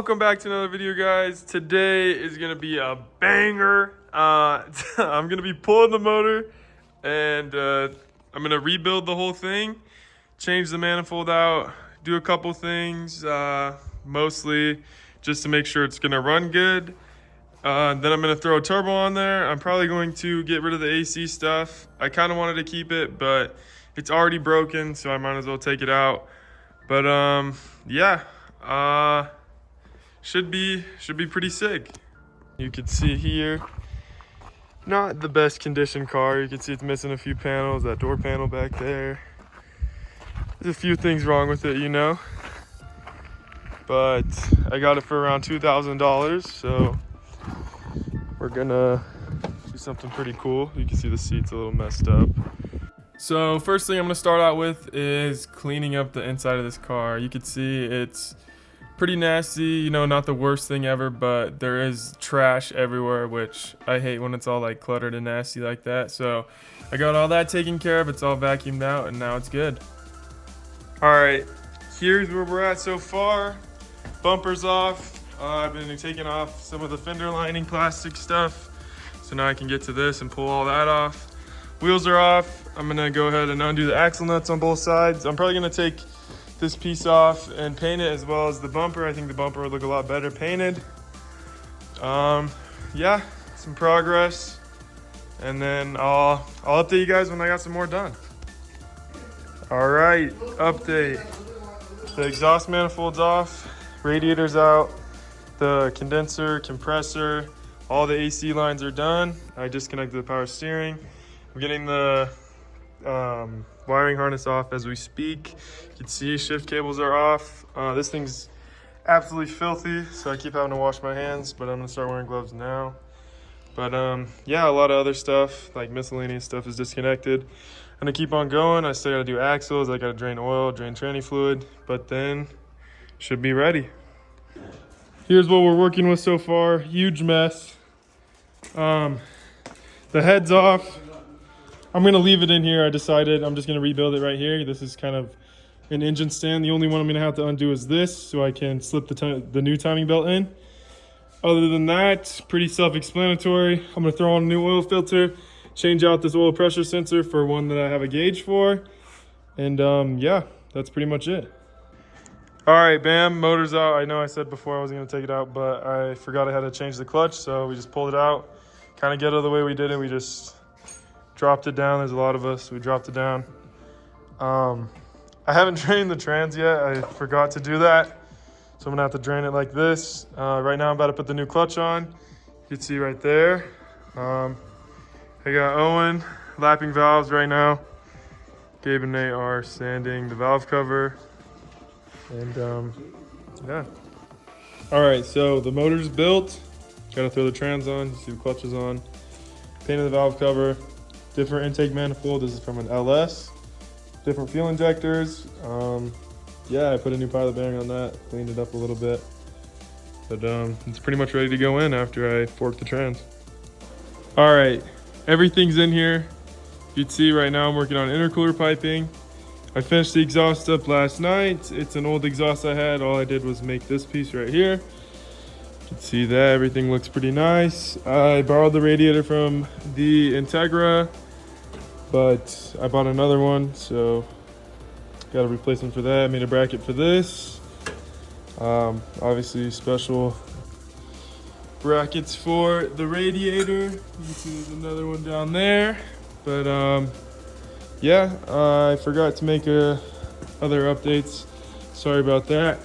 Welcome back to another video, guys. Today is gonna be a banger. I'm gonna be pulling the motor and I'm gonna rebuild the whole thing, change the manifold out, do a couple things, mostly just to make sure it's gonna run good. Then I'm gonna throw a turbo on there. I'm probably going to get rid of the AC stuff. I kind of wanted to keep it, but it's already broken, so I might as well take it out. But yeah, should be pretty sick. You can see here, not the best condition car. You can see it's missing a few panels, that door panel back there. There's a few things wrong with it, you know. But I got it for around $2,000, so we're gonna do something pretty cool. You can see the seat's a little messed up. So first thing I'm gonna start out with is cleaning up the inside of this car. You can see it's pretty nasty, you know, not the worst thing ever, but there is trash everywhere, which I hate when it's all like cluttered and nasty like that. So I got all that taken care of. It's all vacuumed out and now it's good. All right, here's where we're at so far. Bumper's off. I've been taking off some of the fender lining plastic stuff. So now I can get to this and pull all that off. Wheels are off. I'm gonna go ahead and undo the axle nuts on both sides. I'm probably gonna take this piece off and paint it, as well as the bumper. I think the bumper would look a lot better painted. Yeah, some progress. And then I'll update you guys when I got some more done. All right, update. The exhaust manifold's off, radiator's out, the condenser, compressor, all the AC lines are done. I disconnected the power steering. I'm getting the wiring harness off as we speak. You can see shift cables are off. This thing's absolutely filthy, so I keep having to wash my hands, but I'm gonna start wearing gloves now. But yeah, a lot of other stuff, like miscellaneous stuff, is disconnected. I'm gonna keep on going. I still gotta do axles, I gotta drain oil, drain tranny fluid, but then should be ready. Here's what we're working with so far. Huge mess. The head's off. I'm gonna leave it in here. I decided I'm just gonna rebuild it right here. This is kind of an engine stand. The only one I'm gonna have to undo is this, so I can slip the new timing belt in. Other than that, pretty self-explanatory. I'm gonna throw on a new oil filter, change out this oil pressure sensor for one that I have a gauge for, and yeah, that's pretty much it. All right, bam, motor's out. I know I said before I wasn't gonna take it out, but I forgot I had to change the clutch, so we just pulled it out. Kind of ghetto the way we did it. We just dropped it down. There's a lot of us. We dropped it down. I haven't drained the trans yet. I forgot to do that. So I'm gonna have to drain it like this. Right now I'm about to put the new clutch on. You can see right there. I got Owen lapping valves right now. Gabe and Nate are sanding the valve cover. And yeah. All right, so the motor's built. Gotta throw the trans on. You see the clutch is on. Painted the valve cover. Different intake manifold. This is from an LS. Different fuel injectors. Yeah, I put a new pilot bearing on that. Cleaned it up a little bit. But it's pretty much ready to go in after I fork the trans. All right, everything's in here. You can see right now I'm working on intercooler piping. I finished the exhaust up last night. It's an old exhaust I had. All I did was make this piece right here. You can see that everything looks pretty nice. I borrowed the radiator from the Integra, but I bought another one, so got a replacement for that. I made a bracket for this. Obviously special brackets for the radiator. You can see there's another one down there. But yeah, I forgot to make other updates. Sorry about that.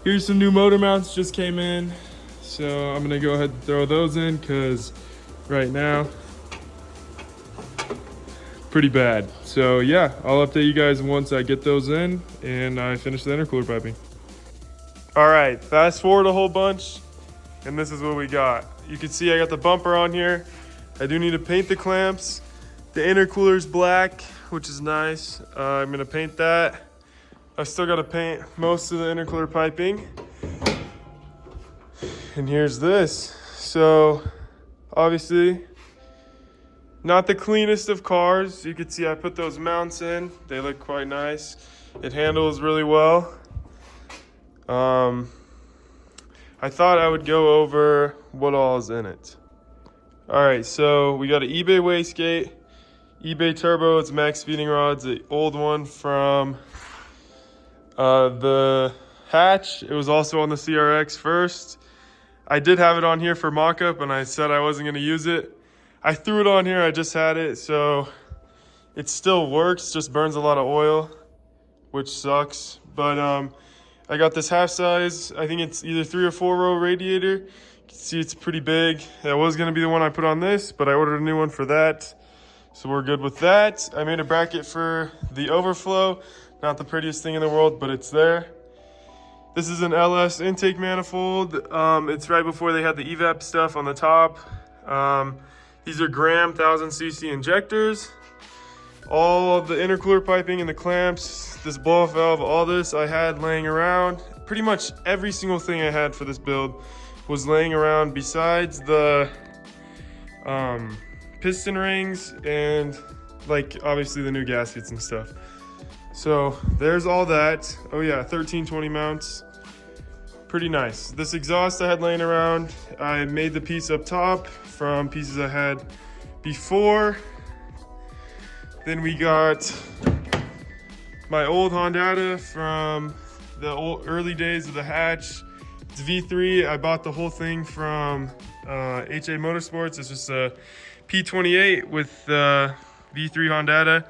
Here's some new motor mounts just came in. So I'm gonna go ahead and throw those in because right now, pretty bad. So yeah, I'll update you guys once I get those in and I finish the intercooler piping. All right, fast forward a whole bunch and this is what we got. You can see I got the bumper on here. I do need to paint the clamps. The intercooler's black, which is nice. I'm gonna paint that. I still gotta paint most of the intercooler piping. And here's this. So obviously, not the cleanest of cars. You can see I put those mounts in. They look quite nice. It handles really well. I thought I would go over what all is in it. All right, so we got an eBay wastegate, eBay turbo. It's max speeding rods, the old one from the hatch. It was also on the CRX first. I did have it on here for mock-up, and I said I wasn't gonna use it. I threw it on here, I just had it, so it still works, just burns a lot of oil, which sucks. But I got this half size, I think it's either 3 or 4 row radiator. You can see it's pretty big. That was gonna be the one I put on this, but I ordered a new one for that. So we're good with that. I made a bracket for the overflow. Not the prettiest thing in the world, but it's there. This is an LS intake manifold. It's right before they had the evap stuff on the top. These are Graham 1000cc injectors. All of the intercooler piping and the clamps, this blow-off valve, all this I had laying around. Pretty much every single thing I had for this build was laying around besides the piston rings and like obviously the new gaskets and stuff. So there's all that. Oh yeah, 1320 mounts. Pretty nice. This exhaust I had laying around, I made the piece up top from pieces I had before. Then we got my old Honda from the early days of the hatch. It's V3. I bought the whole thing from HA Motorsports. It's just a P28 with V3 Honda.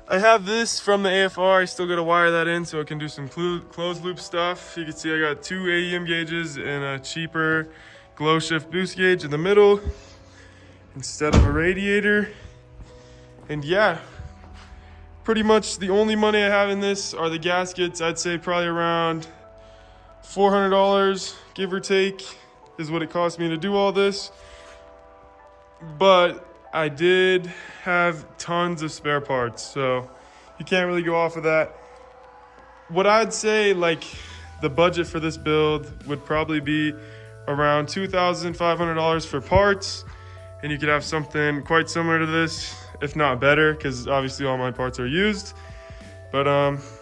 I have this from the AFR. I still got to wire that in so it can do some closed loop stuff. You can see I got 2 AEM gauges and a cheaper glow shift boost gauge in the middle instead of a radiator. And yeah, pretty much the only money I have in this are the gaskets. I'd say probably around $400, give or take, is what it cost me to do all this. But I did have tons of spare parts, so you can't really go off of that. What I'd say, like, the budget for this build would probably be around $2,500 for parts, and you could have something quite similar to this, if not better, because obviously all my parts are used. But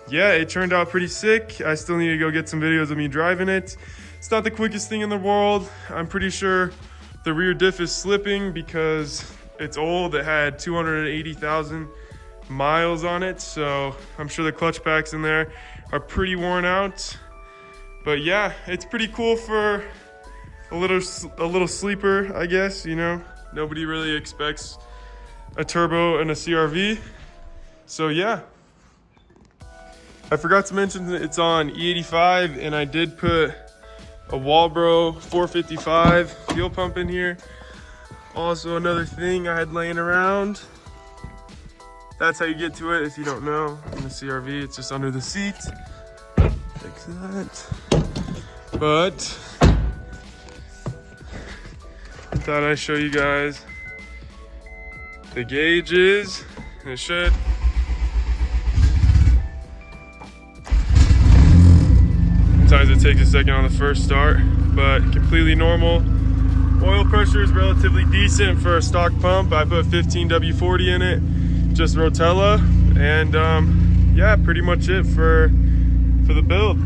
yeah, it turned out pretty sick. I still need to go get some videos of me driving it. It's not the quickest thing in the world. I'm pretty sure the rear diff is slipping because it's old. It had 280,000 miles on it, so I'm sure the clutch packs in there are pretty worn out. But yeah, it's pretty cool for a little sleeper, I guess. You know, nobody really expects a turbo and a CRV. So yeah, I forgot to mention that it's on E85, and I did put a Walbro 455 fuel pump in here. Also, another thing I had laying around. That's how you get to it if you don't know. In the CRV, it's just under the seat. Fix that. But I thought I'd show you guys the gauges. It should. Sometimes it takes a second on the first start, but completely normal. Oil pressure is relatively decent for a stock pump. I put 15 W40 in it, just Rotella, and yeah, pretty much it for the build.